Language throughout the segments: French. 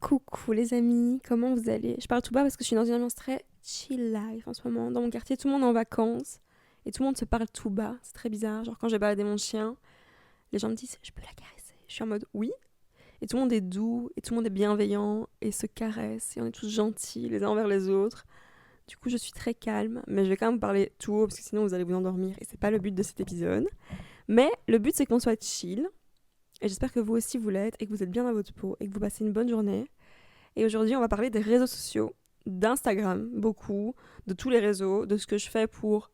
Coucou les amis, comment vous allez? Je parle tout bas parce que je suis dans une ambiance très chill life en ce moment. Dans mon quartier, tout le monde est en vacances et tout le monde se parle tout bas. C'est très bizarre. Genre quand j'ai baladé mon chien, les gens me disent je peux la caresser. Je suis en mode oui. Et tout le monde est doux et tout le monde est bienveillant et se caresse et on est tous gentils les uns envers les autres. Du coup, je suis très calme, mais je vais quand même parler tout haut parce que sinon vous allez vous endormir et c'est pas le but de cet épisode. Mais le but c'est qu'on soit chill et j'espère que vous aussi vous l'êtes et que vous êtes bien dans votre peau et que vous passez une bonne journée. Et aujourd'hui, on va parler des réseaux sociaux, d'Instagram, beaucoup, de tous les réseaux, de ce que je fais pour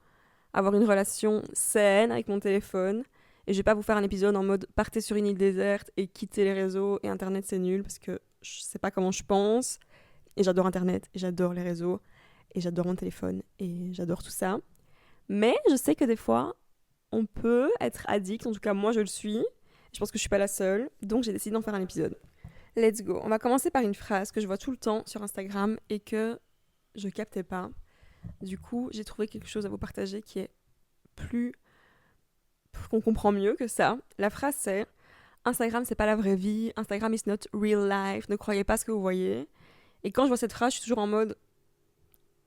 avoir une relation saine avec mon téléphone. Et je vais pas vous faire un épisode en mode partez sur une île déserte et quittez les réseaux et Internet c'est nul parce que je sais pas comment je pense. Et j'adore Internet, et j'adore les réseaux, et j'adore mon téléphone, et j'adore tout ça. Mais je sais que des fois, on peut être addict, en tout cas moi je le suis. Je pense que je suis pas la seule, donc j'ai décidé d'en faire un épisode. Let's go. On va commencer par une phrase que je vois tout le temps sur Instagram et que je captais pas. Du coup, j'ai trouvé quelque chose à vous partager qui est plus qu'on comprend mieux que ça. La phrase c'est Instagram c'est pas la vraie vie, Instagram is not real life, ne croyez pas ce que vous voyez. Et quand je vois cette phrase, je suis toujours en mode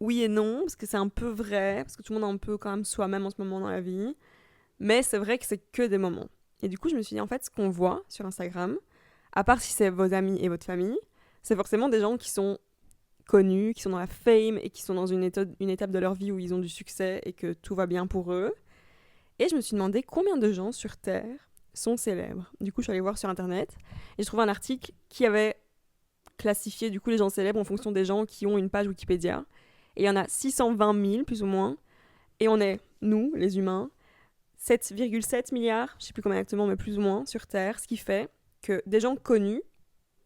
oui et non parce que c'est un peu vrai, parce que tout le monde est un peu quand même soi-même en ce moment dans la vie, mais c'est vrai que c'est que des moments. Et du coup, je me suis dit en fait ce qu'on voit sur Instagram, à part si c'est vos amis et votre famille, c'est forcément des gens qui sont connus, qui sont dans la fame et qui sont dans une étape de leur vie où ils ont du succès et que tout va bien pour eux. Et je me suis demandé combien de gens sur Terre sont célèbres. Du coup, je suis allée voir sur Internet et je trouvais un article qui avait classifié du coup les gens célèbres en fonction des gens qui ont une page Wikipédia. Et il y en a 620 000 plus ou moins. Et on est, nous, les humains, 7,7 milliards, je sais plus combien exactement, mais plus ou moins, sur Terre, ce qui fait que des gens connus,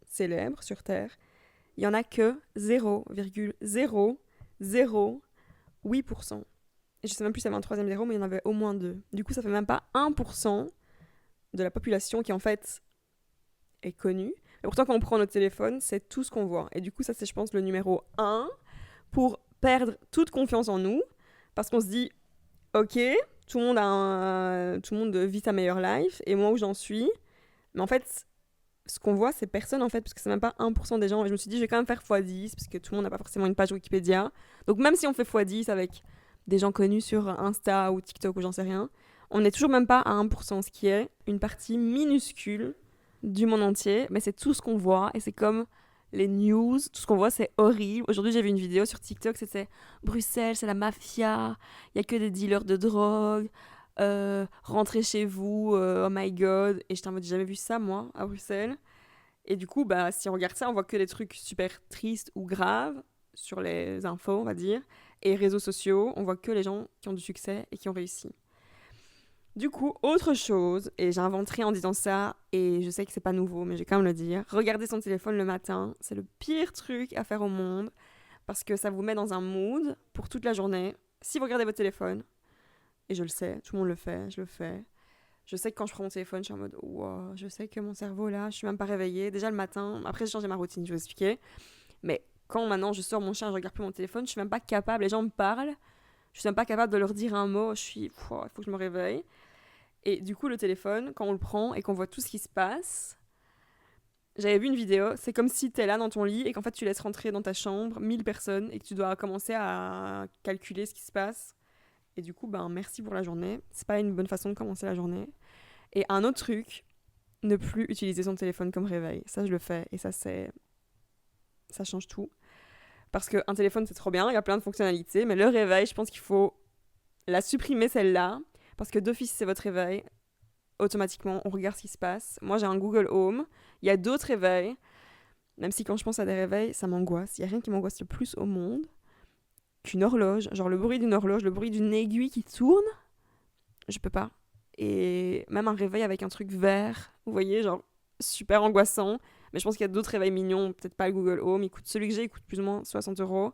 célèbres sur Terre, il y en a que 0,008%. Et je sais même plus si ça avait un troisième zéro, mais il y en avait au moins deux. Du coup, ça fait même pas 1% de la population qui en fait est connue. Et pourtant, quand on prend notre téléphone, c'est tout ce qu'on voit. Et du coup, ça c'est, je pense, le numéro un pour perdre toute confiance en nous. Parce qu'on se dit, ok, tout le monde vit sa meilleure life, et moi où j'en suis. Mais en fait, ce qu'on voit, c'est personne en fait, parce que c'est même pas 1% des gens. Et je me suis dit, je vais quand même faire x10, parce que tout le monde n'a pas forcément une page Wikipédia. Donc même si on fait x10 avec des gens connus sur Insta ou TikTok ou j'en sais rien, on n'est toujours même pas à 1%, ce qui est une partie minuscule du monde entier. Mais c'est tout ce qu'on voit, et c'est comme les news, tout ce qu'on voit, c'est horrible. Aujourd'hui, j'ai vu une vidéo sur TikTok, c'était Bruxelles, c'est la mafia, il y a que des dealers de drogue. Rentrez chez vous, oh my god. Et j'étais en mode, j'ai jamais vu ça, moi, à Bruxelles. Et du coup, bah, si on regarde ça, on voit que des trucs super tristes ou graves sur les infos, on va dire. Et réseaux sociaux, on voit que les gens qui ont du succès et qui ont réussi. Du coup, autre chose, et j'inventerai en disant ça, et je sais que c'est pas nouveau, mais je vais quand même le dire. Regarder son téléphone le matin, c'est le pire truc à faire au monde, parce que ça vous met dans un mood pour toute la journée. Si vous regardez votre téléphone, et je le sais, tout le monde le fait, je le fais. Je sais que quand je prends mon téléphone, je suis en mode wow, je sais que mon cerveau là, je suis même pas réveillée. Déjà le matin, après j'ai changé ma routine, je vais vous expliquer. Mais quand maintenant je sors mon chien, je regarde plus mon téléphone, je suis même pas capable. Les gens me parlent, je suis même pas capable de leur dire un mot. Je suis, il faut que je me réveille. Et du coup, le téléphone, quand on le prend et qu'on voit tout ce qui se passe, j'avais vu une vidéo, c'est comme si t'es là dans ton lit et qu'en fait tu laisses rentrer dans ta chambre 1000 personnes et que tu dois commencer à calculer ce qui se passe. Et du coup, ben merci pour la journée. C'est pas une bonne façon de commencer la journée. Et un autre truc, ne plus utiliser son téléphone comme réveil. Ça, je le fais et ça change tout. Parce qu'un téléphone, c'est trop bien, il y a plein de fonctionnalités, mais le réveil, je pense qu'il faut la supprimer celle-là. Parce que d'office, c'est votre réveil. Automatiquement, on regarde ce qui se passe. Moi, j'ai un Google Home. Il y a d'autres réveils. Même si quand je pense à des réveils, ça m'angoisse. Il n'y a rien qui m'angoisse le plus au monde qu'une horloge. Genre le bruit d'une horloge, le bruit d'une aiguille qui tourne. Je peux pas. Et même un réveil avec un truc vert, vous voyez, genre super angoissant. Mais je pense qu'il y a d'autres réveils mignons, peut-être pas le Google Home. Celui que j'ai, il coûte plus ou moins 60 €.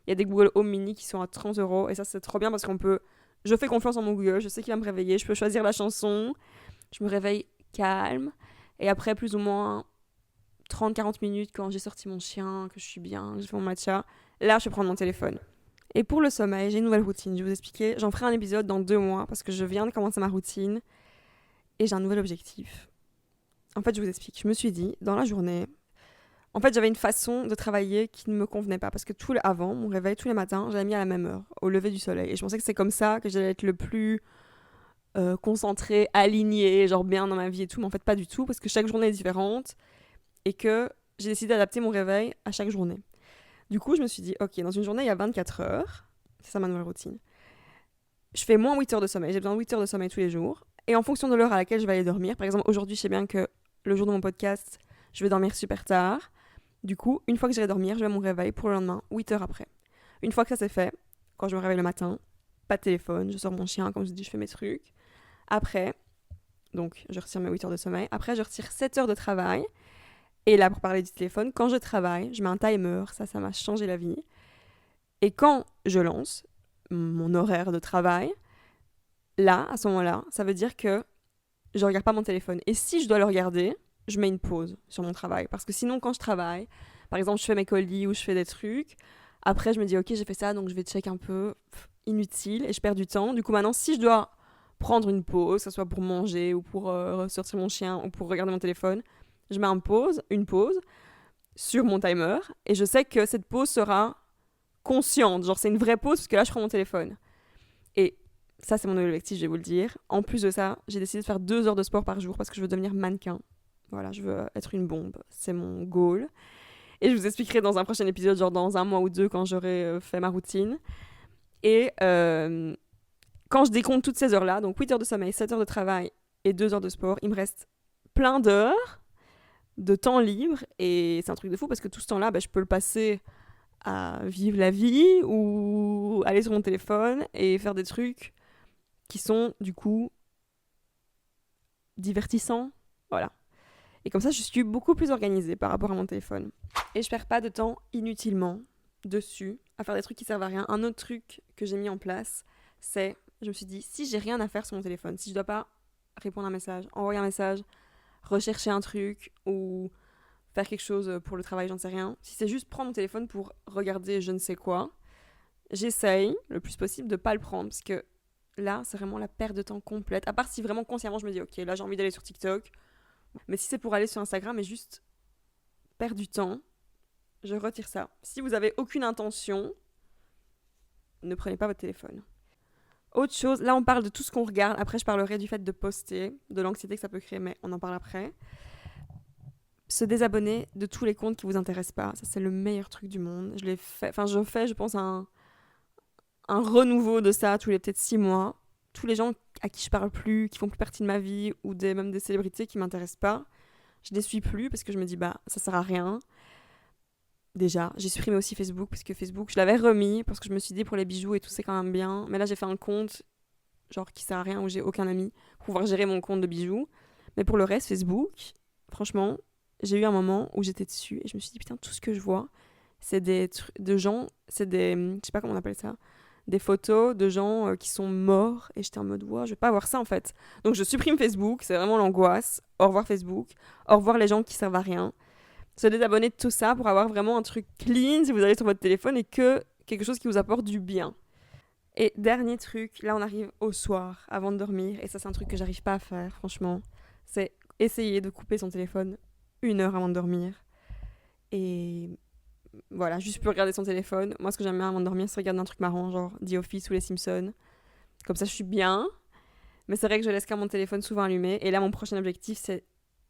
Il y a des Google Home mini qui sont à 30 €. Et ça, c'est trop bien parce qu'on peut. Je fais confiance en mon Google, je sais qu'il va me réveiller, je peux choisir la chanson. Je me réveille calme. Et après, plus ou moins 30-40 minutes, quand j'ai sorti mon chien, que je suis bien, que j'ai fait mon matcha, là, je peux prendre mon téléphone. Et pour le sommeil, j'ai une nouvelle routine. Je vais vous expliquer. J'en ferai un épisode dans 2 mois parce que je viens de commencer ma routine et j'ai un nouvel objectif. En fait, je vous explique. Je me suis dit, dans la journée, En fait, j'avais une façon de travailler qui ne me convenait pas parce que avant, mon réveil tous les matins, j'avais mis à la même heure, au lever du soleil. Et je pensais que c'est comme ça que j'allais être le plus concentrée, alignée, genre bien dans ma vie et tout. Mais en fait, pas du tout parce que chaque journée est différente et que j'ai décidé d'adapter mon réveil à chaque journée. Du coup, je me suis dit, ok, dans une journée, il y a 24 heures. C'est ça ma nouvelle routine. Je fais moins 8 heures de sommeil. J'ai besoin de 8 heures de sommeil tous les jours. Et en fonction de l'heure à laquelle je vais aller dormir, par exemple, aujourd'hui, je sais bien que le jour de mon podcast, je vais dormir super tard. Du coup, une fois que j'irai dormir, je vais à mon réveil pour le lendemain, 8 heures après. Une fois que ça c'est fait, quand je me réveille le matin, pas de téléphone, je sors mon chien, comme je dis, je fais mes trucs. Après, donc je retire mes 8 heures de sommeil. Après, je retire 7 heures de travail. Et là, pour parler du téléphone, quand je travaille, je mets un timer, ça m'a changé la vie. Et quand je lance mon horaire de travail, là, à ce moment-là, ça veut dire que je regarde pas mon téléphone. Et si je dois le regarder, je mets une pause sur mon travail. Parce que sinon, quand je travaille, par exemple, je fais mes colis ou je fais des trucs, après, je me dis, ok, j'ai fait ça, donc je vais check un peu, inutile, et je perds du temps. Du coup, maintenant, si je dois prendre une pause, que ce soit pour manger ou pour sortir mon chien ou pour regarder mon téléphone, je mets une pause sur mon timer, et je sais que cette pause sera consciente. Genre, c'est une vraie pause, parce que là, je prends mon téléphone. Et ça, c'est mon objectif, je vais vous le dire. En plus de ça, j'ai décidé de faire 2 heures de sport par jour parce que je veux devenir mannequin. Voilà, je veux être une bombe. C'est mon goal. Et je vous expliquerai dans un prochain épisode, genre dans un mois ou 2, quand j'aurai fait ma routine. Et quand je décompte toutes ces heures-là, donc 8 heures de sommeil, 7 heures de travail et 2 heures de sport, il me reste plein d'heures de temps libre. Et c'est un truc de fou parce que tout ce temps-là, je peux le passer à vivre la vie ou aller sur mon téléphone et faire des trucs qui sont du coup divertissants. Voilà. Et comme ça, je suis beaucoup plus organisée par rapport à mon téléphone. Et je perds pas de temps inutilement dessus à faire des trucs qui servent à rien. Un autre truc que j'ai mis en place, c'est, je me suis dit, si j'ai rien à faire sur mon téléphone, si je dois pas répondre à un message, envoyer un message, rechercher un truc ou faire quelque chose pour le travail, j'en sais rien. Si c'est juste prendre mon téléphone pour regarder je ne sais quoi, j'essaye le plus possible de pas le prendre parce que là, c'est vraiment la perte de temps complète. À part si vraiment consciemment je me dis, ok, là j'ai envie d'aller sur TikTok. Mais si c'est pour aller sur Instagram et juste perdre du temps, je retire ça. Si vous avez aucune intention, ne prenez pas votre téléphone. Autre chose, là on parle de tout ce qu'on regarde. Après, je parlerai du fait de poster, de l'anxiété que ça peut créer, mais on en parle après. Se désabonner de tous les comptes qui vous intéressent pas, ça c'est le meilleur truc du monde. Je fais, je pense, un renouveau de ça tous les peut-être 6 mois. Tous les gens à qui je parle plus, qui font plus partie de ma vie, ou même des célébrités qui m'intéressent pas, je les suis plus parce que je me dis ça sert à rien. Déjà, j'ai supprimé aussi Facebook parce que Facebook, je l'avais remis parce que je me suis dit pour les bijoux et tout c'est quand même bien. Mais là j'ai fait un compte genre qui sert à rien où j'ai aucun ami pour pouvoir gérer mon compte de bijoux. Mais pour le reste, Facebook, franchement, j'ai eu un moment où j'étais dessus et je me suis dit putain tout ce que je vois, c'est des trucs de gens, c'est des, je sais pas comment on appelle ça, des photos de gens qui sont morts et j'étais en mode je vais pas voir ça en fait. Donc je supprime Facebook, c'est vraiment l'angoisse. Au revoir Facebook, au revoir les gens qui servent à rien. Se désabonner de tout ça pour avoir vraiment un truc clean si vous allez sur votre téléphone et que quelque chose qui vous apporte du bien. Et dernier truc, là on arrive au soir avant de dormir et ça c'est un truc que j'arrive pas à faire franchement, c'est essayer de couper son téléphone 1 heure avant de dormir. Et voilà, juste pour regarder son téléphone. Moi, ce que j'aime bien avant de dormir, c'est regarder un truc marrant, genre The Office ou Les Simpsons. Comme ça, je suis bien. Mais c'est vrai que je laisse quand même mon téléphone souvent allumé. Et là, mon prochain objectif, c'est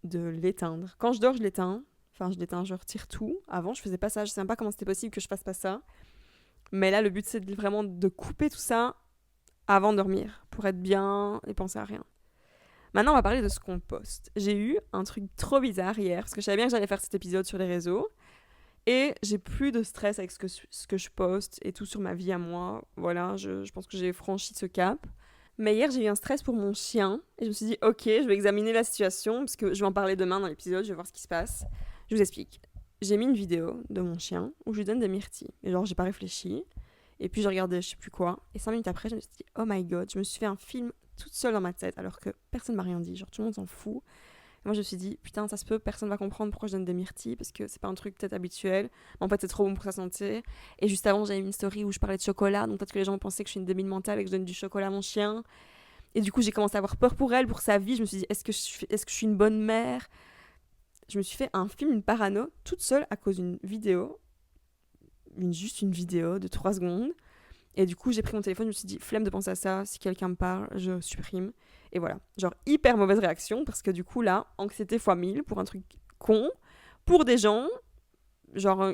de l'éteindre. Quand je dors, je l'éteins. Enfin, je retire tout. Avant, je faisais pas ça. Je sais même pas comment c'était possible que je fasse pas ça. Mais là, le but, c'est vraiment de couper tout ça avant de dormir. Pour être bien et penser à rien. Maintenant, on va parler de ce qu'on poste. J'ai eu un truc trop bizarre hier, parce que je savais bien que j'allais faire cet épisode sur les réseaux. Et j'ai plus de stress avec ce que je poste et tout sur ma vie à moi. Voilà, je pense que j'ai franchi ce cap. Mais hier, j'ai eu un stress pour mon chien. Et je me suis dit, ok, je vais examiner la situation, parce que je vais en parler demain dans l'épisode, je vais voir ce qui se passe. Je vous explique. J'ai mis une vidéo de mon chien où je lui donne des myrtilles. Et genre, j'ai pas réfléchi. Et puis, je regardais je sais plus quoi. Et 5 minutes après, je me suis dit, oh my god, je me suis fait un film toute seule dans ma tête, alors que personne m'a rien dit. Genre, tout le monde s'en fout. Moi, je me suis dit, putain, ça se peut, personne va comprendre pourquoi je donne des myrtilles, parce que c'est pas un truc peut-être habituel. Mais en fait, c'est trop bon pour sa santé. Et juste avant, j'avais mis une story où je parlais de chocolat, donc peut-être que les gens pensaient que je suis une débile mentale et que je donne du chocolat à mon chien. Et du coup, j'ai commencé à avoir peur pour elle, pour sa vie. Je me suis dit, est-ce que je suis une bonne mère ? je me suis fait un film, une parano, toute seule à cause d'une vidéo, juste une vidéo de 3 secondes. Et du coup, j'ai pris mon téléphone, je me suis dit, flemme de penser à ça, si quelqu'un me parle, je supprime. Et voilà, genre hyper mauvaise réaction, parce que du coup, là, anxiété fois 1000 pour un truc con, pour des gens, genre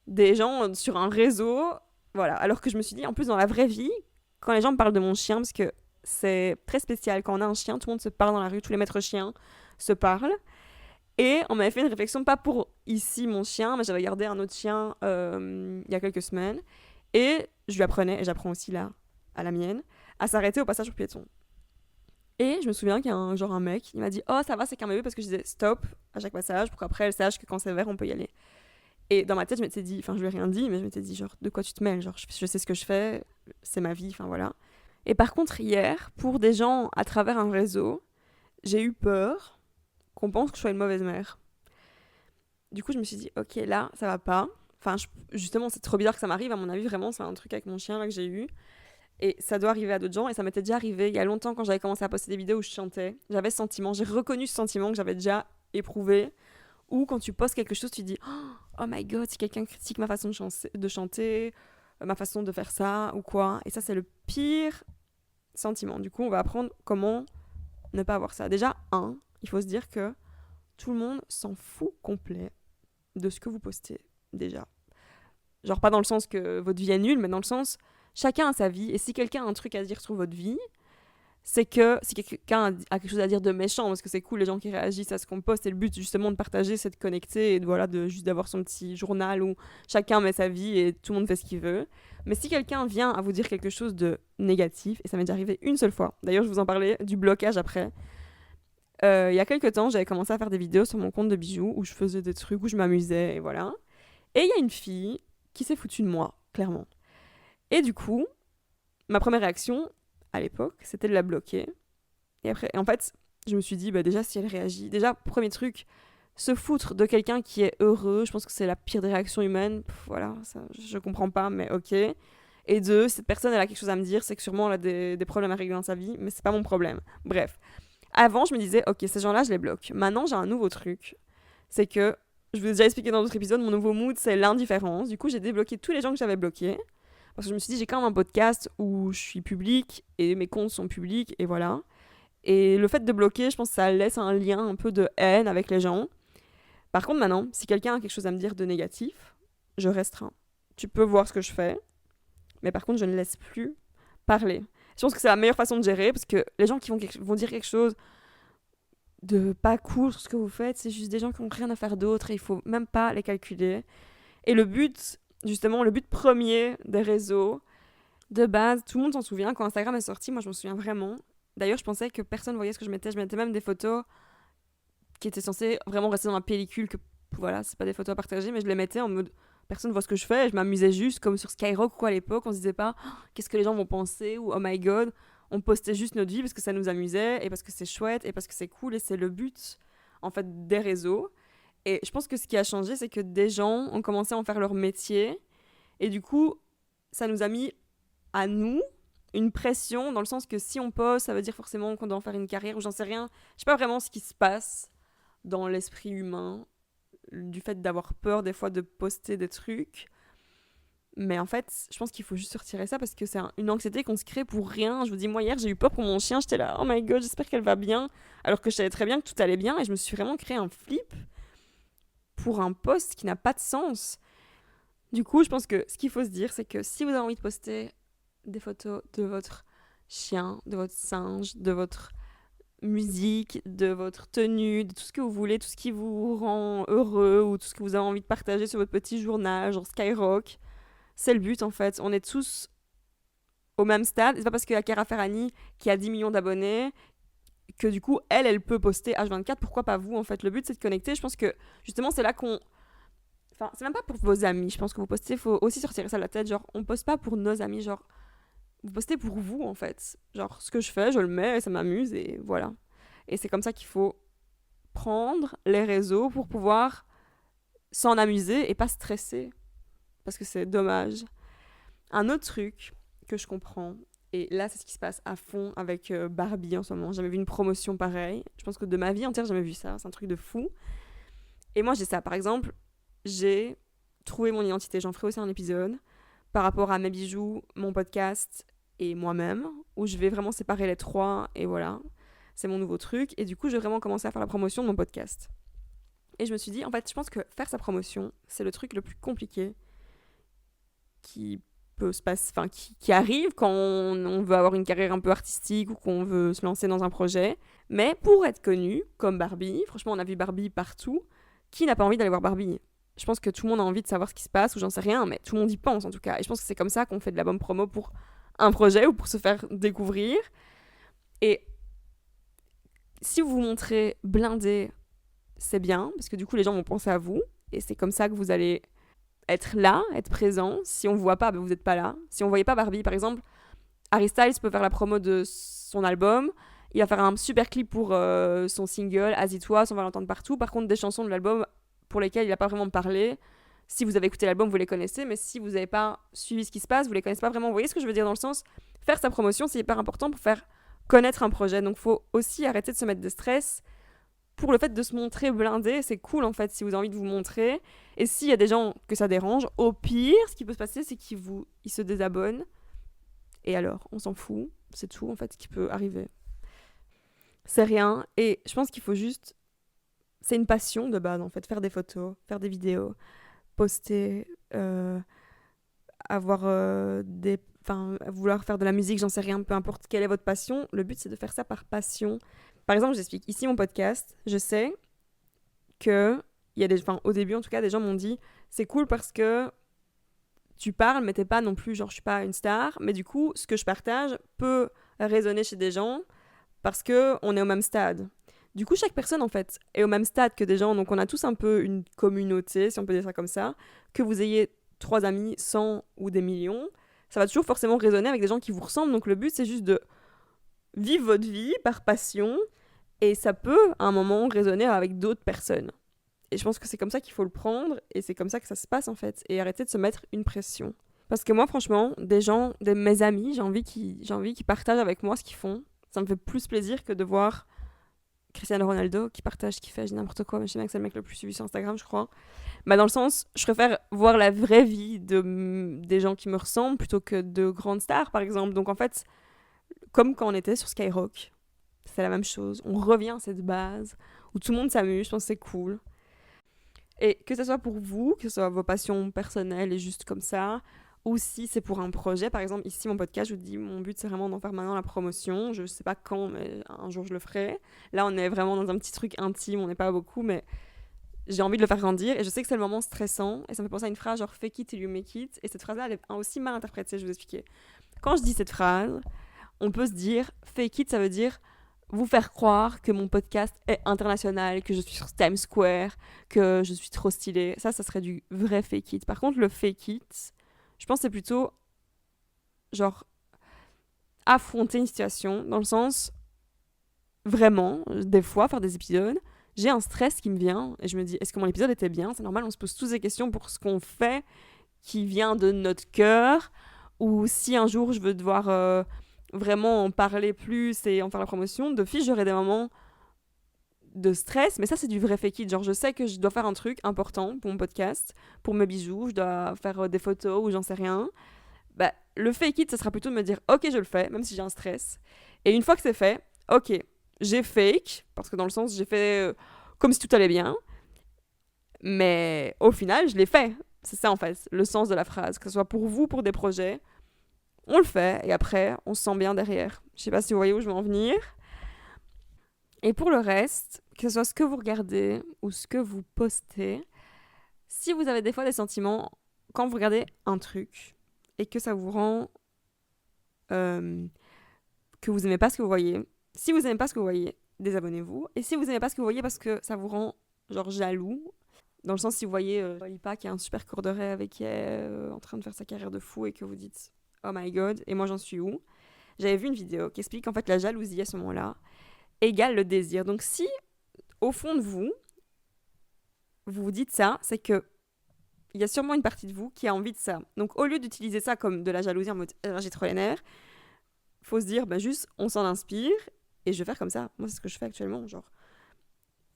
des gens sur un réseau, voilà. Alors que je me suis dit, en plus, dans la vraie vie, quand les gens me parlent de mon chien, parce que c'est très spécial, quand on a un chien, tout le monde se parle dans la rue, tous les maîtres chiens se parlent. Et on m'avait fait une réflexion, pas pour ici mon chien, mais j'avais gardé un autre chien il y a quelques semaines. Et je lui apprenais, et j'apprends aussi là, à la mienne, à s'arrêter au passage pour piétons. Et je me souviens qu'il y a un mec, il m'a dit « Oh, ça va, c'est qu'un bébé » parce que je disais « Stop » à chaque passage pour qu'après elle sache que quand c'est vert, on peut y aller. Et dans ma tête, je m'étais dit, enfin je lui ai rien dit, mais je m'étais dit genre de quoi tu te mêles, genre je sais ce que je fais, c'est ma vie, enfin voilà. Et par contre hier, pour des gens à travers un réseau, j'ai eu peur qu'on pense que je sois une mauvaise mère. Du coup je me suis dit ok là ça va pas, enfin justement c'est trop bizarre que ça m'arrive, à mon avis vraiment c'est un truc avec mon chien là que j'ai eu. Et ça doit arriver à d'autres gens, et ça m'était déjà arrivé il y a longtemps quand j'avais commencé à poster des vidéos où je chantais, j'avais ce sentiment, j'ai reconnu ce sentiment que j'avais déjà éprouvé. Ou quand tu postes quelque chose, tu dis « Oh my god, si quelqu'un critique ma façon de chanter, ma façon de faire ça, ou quoi. » Et ça, c'est le pire sentiment. Du coup, on va apprendre comment ne pas avoir ça. Déjà, il faut se dire que tout le monde s'en fout complet de ce que vous postez, déjà. Genre pas dans le sens que votre vie est nulle, mais dans le sens, chacun a sa vie. Et si quelqu'un a un truc à dire sur votre vie, c'est que si quelqu'un a quelque chose à dire de méchant, parce que c'est cool les gens qui réagissent à ce qu'on poste, et le but justement de partager, c'est de connecter et juste d'avoir son petit journal où chacun met sa vie et tout le monde fait ce qu'il veut. Mais si quelqu'un vient à vous dire quelque chose de négatif, et ça m'est déjà arrivé une seule fois, d'ailleurs je vous en parlais du blocage après, il y a quelques temps j'avais commencé à faire des vidéos sur mon compte de bijoux où je faisais des trucs, où je m'amusais et voilà. Et il y a une fille qui s'est foutue de moi, clairement. Et du coup, ma première réaction à l'époque, c'était de la bloquer. Et après, en fait, je me suis dit, bah déjà, si elle réagit, déjà, premier truc, se foutre de quelqu'un qui est heureux, je pense que c'est la pire des réactions humaines. Voilà, ça, je comprends pas, mais ok. Et deux, cette personne, elle a quelque chose à me dire, c'est que sûrement elle a des problèmes à régler dans sa vie, mais c'est pas mon problème. Bref. Avant, je me disais, ok, ces gens-là, je les bloque. Maintenant, j'ai un nouveau truc. C'est que, je vous ai déjà expliqué dans d'autres épisodes, mon nouveau mood, c'est l'indifférence. Du coup, j'ai débloqué tous les gens que j'avais bloqués. Parce que je me suis dit, j'ai quand même un podcast où je suis publique et mes comptes sont publics et voilà. Et le fait de bloquer, je pense que ça laisse un lien un peu de haine avec les gens. Par contre, maintenant, si quelqu'un a quelque chose à me dire de négatif, je restreins. Tu peux voir ce que je fais, mais par contre, je ne laisse plus parler. Je pense que c'est la meilleure façon de gérer parce que les gens qui vont dire quelque chose de pas cool sur ce que vous faites, c'est juste des gens qui n'ont rien à faire d'autre et il faut même pas les calculer. Et le but, justement, le but premier des réseaux, de base, tout le monde s'en souvient. Quand Instagram est sorti, moi je m'en souviens vraiment. D'ailleurs, je pensais que personne voyait ce que je mettais. Je mettais même des photos qui étaient censées vraiment rester dans la pellicule, que voilà, c'est pas des photos à partager, mais je les mettais en mode personne voit ce que je fais. Et je m'amusais juste, comme sur Skyrock ou quoi à l'époque. On se disait pas qu'est-ce que les gens vont penser ou oh my god. On postait juste notre vie parce que ça nous amusait et parce que c'est chouette et parce que c'est cool et c'est le but en fait des réseaux. Et je pense que ce qui a changé, c'est que des gens ont commencé à en faire leur métier. Et du coup, ça nous a mis à nous une pression dans le sens que si on poste, ça veut dire forcément qu'on doit en faire une carrière ou j'en sais rien. Je sais pas vraiment ce qui se passe dans l'esprit humain du fait d'avoir peur des fois de poster des trucs. Mais en fait, je pense qu'il faut juste se retirer ça parce que c'est une anxiété qu'on se crée pour rien. Je vous dis, moi hier, j'ai eu peur pour mon chien. J'étais là, oh my god, j'espère qu'elle va bien. Alors que je savais très bien que tout allait bien et je me suis vraiment créé un flip pour un post qui n'a pas de sens. Du coup, je pense que ce qu'il faut se dire, c'est que si vous avez envie de poster des photos de votre chien, de votre singe, de votre musique, de votre tenue, de tout ce que vous voulez, tout ce qui vous rend heureux ou tout ce que vous avez envie de partager sur votre petit journal, genre Skyrock, c'est le but en fait. On est tous au même stade. C'est pas parce qu'il y a Chiara Ferragni qui a 10 millions d'abonnés que du coup, elle peut poster H24. Pourquoi pas vous en fait? Le but, c'est de connecter. Je pense que justement, c'est là qu'on... Enfin, c'est même pas pour vos amis. Je pense que vous postez, il faut aussi sortir ça de la tête. Genre, on poste pas pour nos amis. Genre, vous postez pour vous, en fait. Genre, ce que je fais, je le mets, ça m'amuse, et voilà. Et c'est comme ça qu'il faut prendre les réseaux pour pouvoir s'en amuser et pas stresser. Parce que c'est dommage. Un autre truc que je comprends, Et là, c'est ce qui se passe à fond avec Barbie en ce moment. J'ai jamais vu une promotion pareille. Je pense que de ma vie entière, j'ai jamais vu ça. C'est un truc de fou. Et moi, j'ai ça. Par exemple, j'ai trouvé mon identité. J'en ferai aussi un épisode par rapport à mes bijoux, mon podcast et moi-même, où je vais vraiment séparer les trois. Et voilà, c'est mon nouveau truc. Et du coup, j'ai vraiment commencé à faire la promotion de mon podcast. Et je me suis dit, en fait, je pense que faire sa promotion, c'est le truc le plus compliqué qui peut se passer, enfin, qui arrive quand on veut avoir une carrière un peu artistique ou qu'on veut se lancer dans un projet. Mais pour être connu, comme Barbie, franchement, on a vu Barbie partout, qui n'a pas envie d'aller voir Barbie? Je pense que tout le monde a envie de savoir ce qui se passe, ou j'en sais rien, mais tout le monde y pense en tout cas. Et je pense que c'est comme ça qu'on fait de la bonne promo pour un projet ou pour se faire découvrir. Et si vous vous montrez blindé, c'est bien, parce que du coup, les gens vont penser à vous, et c'est comme ça que vous allez être là, être présent. Si on ne vous voit pas, ben vous n'êtes pas là. Si on ne voyait pas Barbie, par exemple, Harry Styles peut faire la promo de son album, il va faire un super clip pour son single, As-It-Was, on va l'entendre partout. Par contre, des chansons de l'album pour lesquelles il n'a pas vraiment parlé, si vous avez écouté l'album, vous les connaissez, mais si vous n'avez pas suivi ce qui se passe, vous les connaissez pas vraiment. Vous voyez ce que je veux dire dans le sens, faire sa promotion, c'est hyper important pour faire connaître un projet. Donc, il faut aussi arrêter de se mettre de stress pour le fait de se montrer blindé. C'est cool, en fait, si vous avez envie de vous montrer. Et s'il y a des gens que ça dérange, au pire, ce qui peut se passer, c'est qu'ils se désabonnent. Et alors, on s'en fout. C'est tout, en fait, ce qui peut arriver. C'est rien. Et je pense qu'il faut juste... C'est une passion de base, en fait. Faire des photos, faire des vidéos, poster, avoir des... Enfin, vouloir faire de la musique, j'en sais rien, peu importe quelle est votre passion. Le but, c'est de faire ça par passion. Par exemple, j'explique. Ici, mon podcast, je sais que... Il y a des... Enfin, au début, en tout cas, des gens m'ont dit c'est cool parce que tu parles, mais t'es pas non plus, genre, je suis pas une star. Mais du coup, ce que je partage peut résonner chez des gens parce qu'on est au même stade. Du coup, chaque personne, en fait, est au même stade que des gens. Donc, on a tous un peu une communauté, si on peut dire ça comme ça. Que vous ayez 3 amis, 100 ou des millions, ça va toujours forcément résonner avec des gens qui vous ressemblent. Donc, le but, c'est juste de vivre votre vie par passion. Et ça peut, à un moment, résonner avec d'autres personnes. Et je pense que c'est comme ça qu'il faut le prendre. Et c'est comme ça que ça se passe, en fait. Et arrêter de se mettre une pression. Parce que moi, franchement, mes amis, j'ai envie qu'ils partagent avec moi ce qu'ils font. Ça me fait plus plaisir que de voir Cristiano Ronaldo qui partage, qui fait n'importe quoi. Mais je sais bien que c'est le mec le plus suivi sur Instagram, je crois. Bah, dans le sens, je préfère voir la vraie vie des gens qui me ressemblent plutôt que de grandes stars, par exemple. Donc en fait, comme quand on était sur Skyrock, c'est la même chose. On revient à cette base où tout le monde s'amuse, je pense que c'est cool. Et que ce soit pour vous, que ce soit vos passions personnelles et juste comme ça, ou si c'est pour un projet. Par exemple, ici, mon podcast, je vous dis, mon but, c'est vraiment d'en faire maintenant la promotion. Je sais pas quand, mais un jour, je le ferai. Là, on est vraiment dans un petit truc intime, on n'est pas beaucoup, mais j'ai envie de le faire grandir. Et je sais que c'est le moment stressant. Et ça me fait penser à une phrase genre « fake it till you make it ». Et cette phrase-là, elle est aussi mal interprétée, je vais vous expliquer. Quand je dis cette phrase, on peut se dire « fake it », ça veut dire vous faire croire que mon podcast est international, que je suis sur Times Square, que je suis trop stylée. Ça serait du vrai fake it. Par contre, le fake it, je pense que c'est plutôt genre affronter une situation dans le sens vraiment, des fois, faire des épisodes, j'ai un stress qui me vient et je me dis est-ce que mon épisode était bien? C'est normal, on se pose tous des questions pour ce qu'on fait qui vient de notre cœur, ou si un jour je veux devoir vraiment en parler plus et en faire la promotion, d'office j'aurai des moments de stress, mais ça c'est du vrai fake it. Genre je sais que je dois faire un truc important pour mon podcast, pour mes bijoux, je dois faire des photos ou j'en sais rien. Bah, le fake it, ça sera plutôt de me dire ok, je le fais, même si j'ai un stress. Et une fois que c'est fait, ok, j'ai fake, parce que dans le sens j'ai fait comme si tout allait bien, mais au final je l'ai fait. C'est ça en fait, le sens de la phrase, que ce soit pour vous, pour des projets, on le fait et après on se sent bien derrière. Je sais pas si vous voyez où je veux en venir. Et pour le reste, que ce soit ce que vous regardez ou ce que vous postez, si vous avez des fois des sentiments quand vous regardez un truc et que ça vous rend que vous aimez pas ce que vous voyez, si vous aimez pas ce que vous voyez, désabonnez-vous. Et si vous aimez pas ce que vous voyez parce que ça vous rend genre jaloux, dans le sens si vous voyez Lipa qui a un super corps de rêve et qui est en train de faire sa carrière de fou et que vous dites oh my god, et moi j'en suis où? J'avais vu une vidéo qui explique en fait la jalousie à ce moment-là égale le désir. Donc si au fond de vous vous dites ça, c'est que il y a sûrement une partie de vous qui a envie de ça. Donc au lieu d'utiliser ça comme de la jalousie en mode j'ai trop les nerfs, faut se dire, juste, on s'en inspire et je vais faire comme ça. Moi, c'est ce que je fais actuellement. Genre,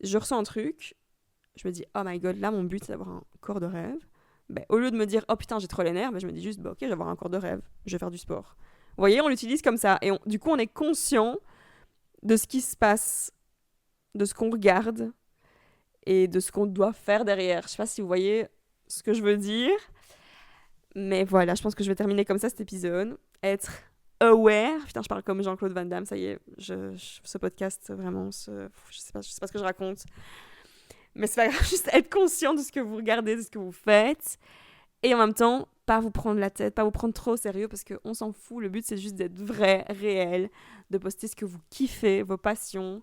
je ressens un truc, je me dis, oh my god, là, mon but, c'est d'avoir un corps de rêve. Au lieu de me dire, oh putain, j'ai trop les nerfs, je me dis juste, ok, je vais avoir un corps de rêve, je vais faire du sport. Vous voyez, on l'utilise comme ça. Et du coup, on est conscient de ce qui se passe, de ce qu'on regarde et de ce qu'on doit faire derrière. Je sais pas si vous voyez ce que je veux dire. Mais voilà, je pense que je vais terminer comme ça cet épisode. Être aware. Putain, je parle comme Jean-Claude Van Damme, ça y est. Ce podcast, vraiment, je sais pas ce que je raconte. Mais c'est pas grave, juste être conscient de ce que vous regardez, de ce que vous faites. Et en même temps, pas vous prendre la tête, pas vous prendre trop au sérieux parce qu'on s'en fout. Le but, c'est juste d'être vrai, réel, de poster ce que vous kiffez, vos passions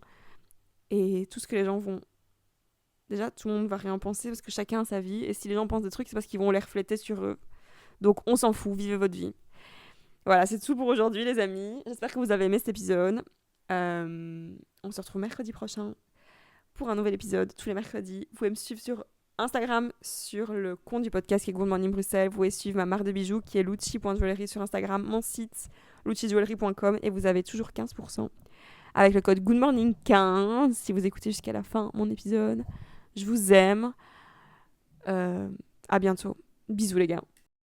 et tout ce que les gens vont. Déjà, tout le monde va rien penser parce que chacun a sa vie. Et si les gens pensent des trucs, c'est parce qu'ils vont les refléter sur eux. Donc, on s'en fout, vivez votre vie. Voilà, c'est tout pour aujourd'hui, les amis. J'espère que vous avez aimé cet épisode. On se retrouve mercredi prochain pour un nouvel épisode, tous les mercredis. Vous pouvez me suivre sur Instagram, sur le compte du podcast qui est Good Morning Bruxelles. Vous pouvez suivre ma marque de bijoux qui est Lucci.jewellery sur Instagram, mon site luccijewellery.com et vous avez toujours 15% avec le code Good Morning 15 si vous écoutez jusqu'à la fin mon épisode. Je vous aime. À bientôt. Bisous les gars.